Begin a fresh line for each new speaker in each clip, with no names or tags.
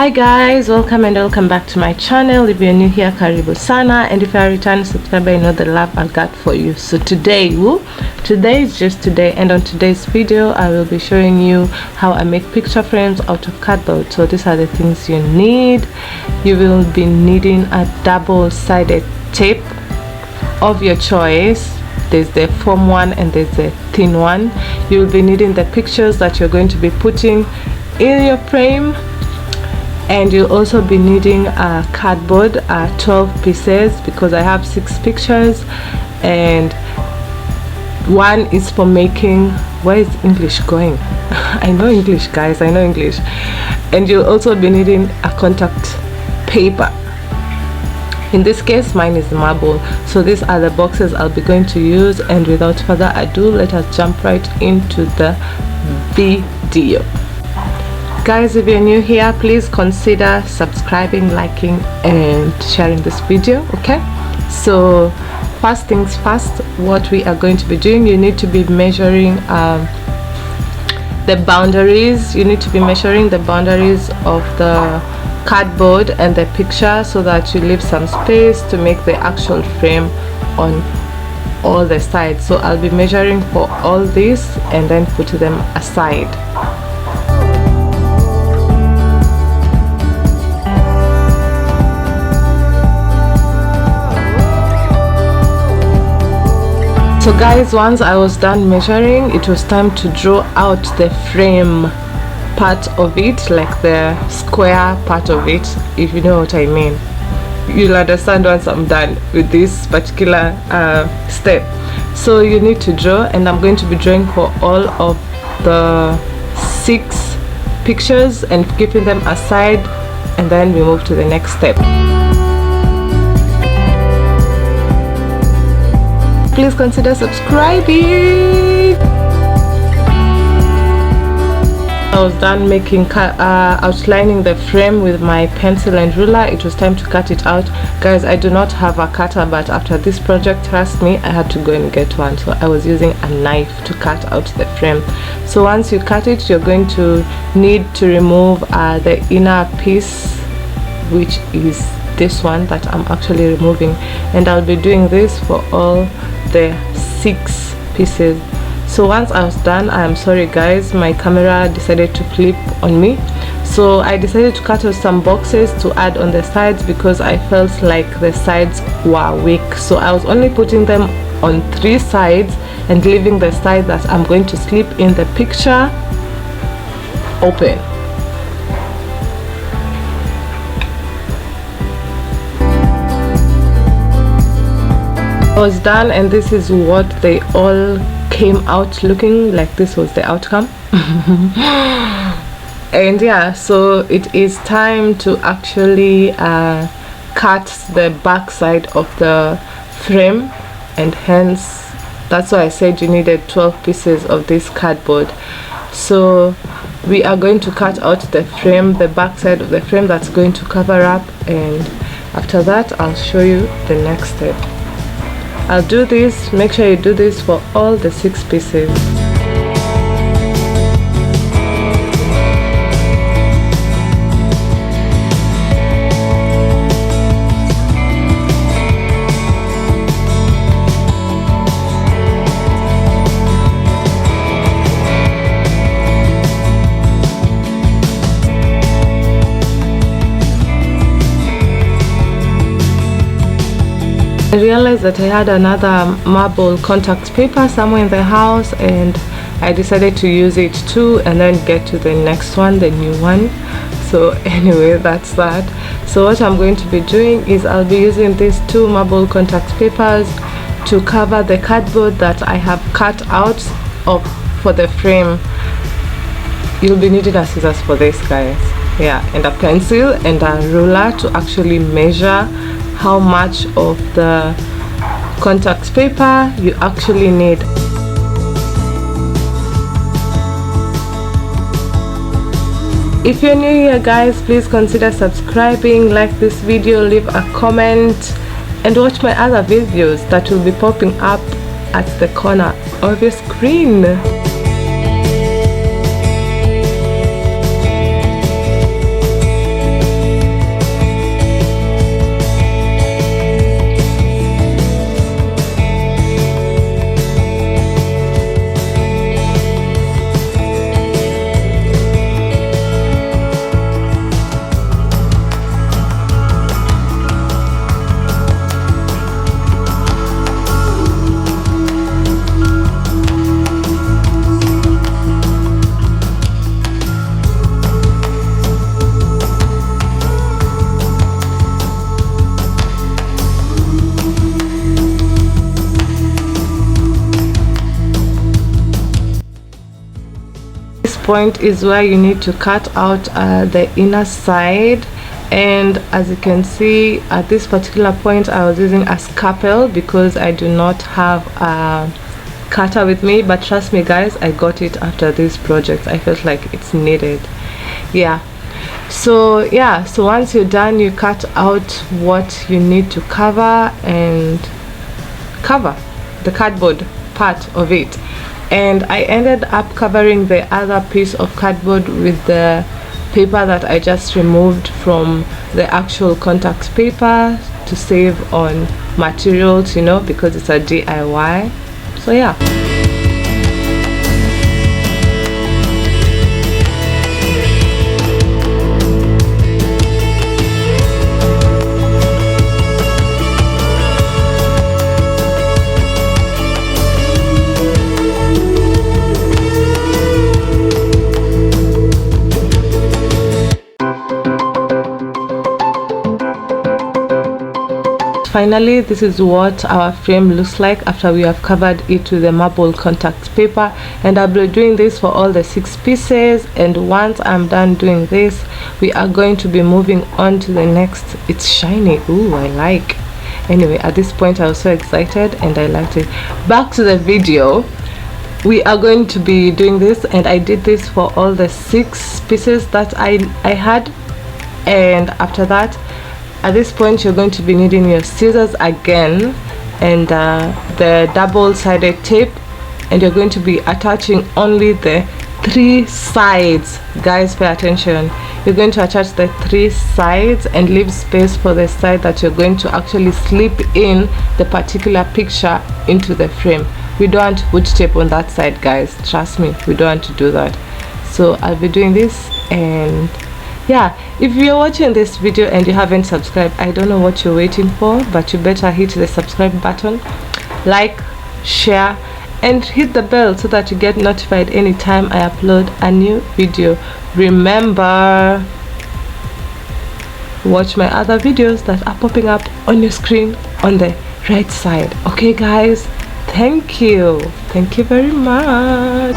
Hi guys, welcome back to my channel. If you're new here, karibu sana, and if you're a return subscriber, you know the love I got for you. So today is just today, and on today's video I will be showing you how I make picture frames out of cardboard. So these are the things you need. You will be needing a double-sided tape of your choice. There's the foam one and there's the thin one. You will be needing the pictures that you're going to be putting in your frame, and you'll also be needing a cardboard, 12 pieces, because I have 6 pictures, and one is for making, where is English going? I know English, guys, I know English. And you'll also be needing a contact paper. In this case, mine is marble. So these are the boxes I'll be going to use, and without further ado, let us jump right into the video. Guys, if you're new here, please consider subscribing, liking, and sharing this video. Okay, so first things first, what we are going to be doing, you need to be measuring the boundaries. You need to be measuring the boundaries of the cardboard and the picture, so that you leave some space to make the actual frame on all the sides. So I'll be measuring for all this and then put them aside. So guys, once I was done measuring, it was time to draw out the frame part of it, like the square part of it, if you know what I mean. You'll understand once I'm done with this particular step. So you need to draw, and I'm going to be drawing for all of the 6 pictures and keeping them aside, and then we move to the next step. Please consider subscribing. I was done making outlining the frame with my pencil and ruler. It was time to cut it out. Guys, I do not have a cutter, but after this project, trust me, I had to go and get one. So I was using a knife to cut out the frame. So once you cut it, you're going to need to remove the inner piece, which is this one that I'm actually removing, and I'll be doing this for all the 6 pieces. So once I was done, I am sorry guys, my camera decided to flip on me, so I decided to cut out some boxes to add on the sides, because I felt like the sides were weak. So I was only putting them on 3 sides and leaving the side that I'm going to slip in the picture open. I was done, and this is what they all came out looking like. This was the outcome. And yeah, so it is time to actually cut the back side of the frame, and hence that's why I said you needed 12 pieces of this cardboard. So we are going to cut out the frame, the back side of the frame that's going to cover up, and after that I'll show you the next step. I'll do this, make sure you do this for all the 6 pieces. I realized that I had another marble contact paper somewhere in the house, and I decided to use it too, and then get to the next one, the new one. So anyway, that's that. So what I'm going to be doing is I'll be using these 2 marble contact papers to cover the cardboard that I have cut out for the frame. You'll be needing a scissors for this, guys. Yeah, and a pencil and a ruler to actually measure how much of the contact paper you actually need. If you're new here, guys, please consider subscribing, like this video, leave a comment, and watch my other videos that will be popping up at the corner of your screen. point is where you need to cut out the inner side. And as you can see, at this particular point I was using a scalpel because I do not have a cutter with me, but trust me guys, I got it after this project. I felt like it's needed. Yeah, so once you're done, you cut out what you need to cover and cover the cardboard part of it. And I ended up covering the other piece of cardboard with the paper that I just removed from the actual contact paper to save on materials, you know, because it's a DIY. So yeah. Finally, this is what our frame looks like after we have covered it with the marble contact paper, and I'll be doing this for all the 6 pieces. And once I'm done doing this, we are going to be moving on to the next. It's shiny. Ooh, I like. Anyway, at this point I was so excited and I liked it. Back to the video. We are going to be doing this, and I did this for all the 6 pieces that I had. And after that, at this point, you're going to be needing your scissors again and the double-sided tape, and you're going to be attaching only the 3 sides. Guys, pay attention. You're going to attach the 3 sides and leave space for the side that you're going to actually slip in the particular picture into the frame. We don't want to put tape on that side, guys. Trust me, we don't want to do that. So I'll be doing this. And yeah, if you're watching this video and you haven't subscribed, I don't know what you're waiting for, but you better hit the subscribe button, like, share, and hit the bell so that you get notified anytime I upload a new video. Remember, watch my other videos that are popping up on your screen on the right side. Okay guys, thank you very much.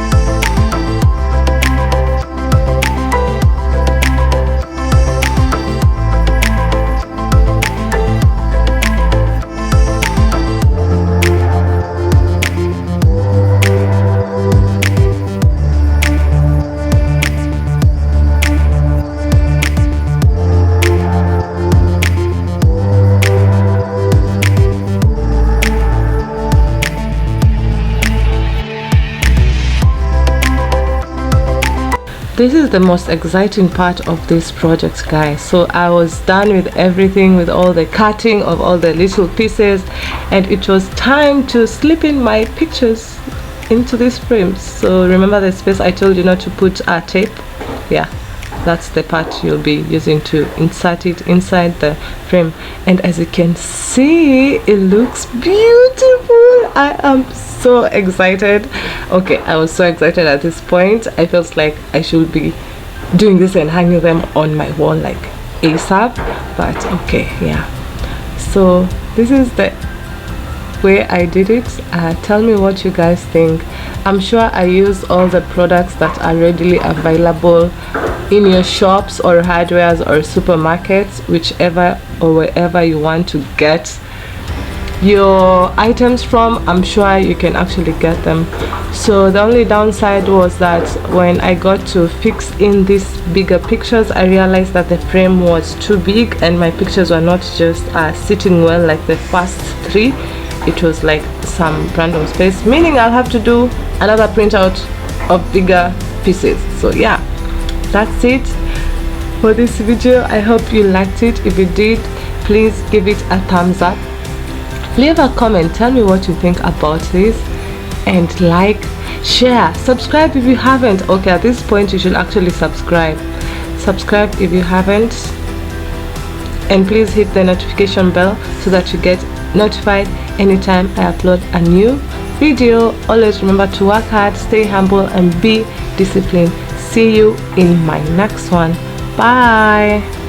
This is the most exciting part of this project, guys. So I was done with everything, with all the cutting of all the little pieces, and it was time to slip in my pictures into this frame. So remember the space I told you not to put a tape? Yeah, that's the part you'll be using to insert it inside the frame. And as you can see, it looks beautiful. I am so excited. Okay, I was so excited at this point. I felt like I should be doing this and hanging them on my wall like ASAP, but okay, yeah. So this is the way I did it. Tell me what you guys think. I'm sure I use all the products that are readily available in your shops or hardwares or supermarkets, whichever or wherever you want to get your items from. I'm sure you can actually get them. So the only downside was that when I got to fix in these bigger pictures, I realized that the frame was too big and my pictures were not just sitting well like the first 3. It was like some random space, meaning I'll have to do another printout of bigger pieces. So yeah, that's it for this video. I hope you liked it. If you did, please give it a thumbs up, leave a comment, tell me what you think about this, and like, share, subscribe if you haven't. Okay, at this point you should actually subscribe if you haven't, and please hit the notification bell so that you get notified anytime I upload a new video. Always remember to work hard, stay humble, and be disciplined. See you in my next one. Bye.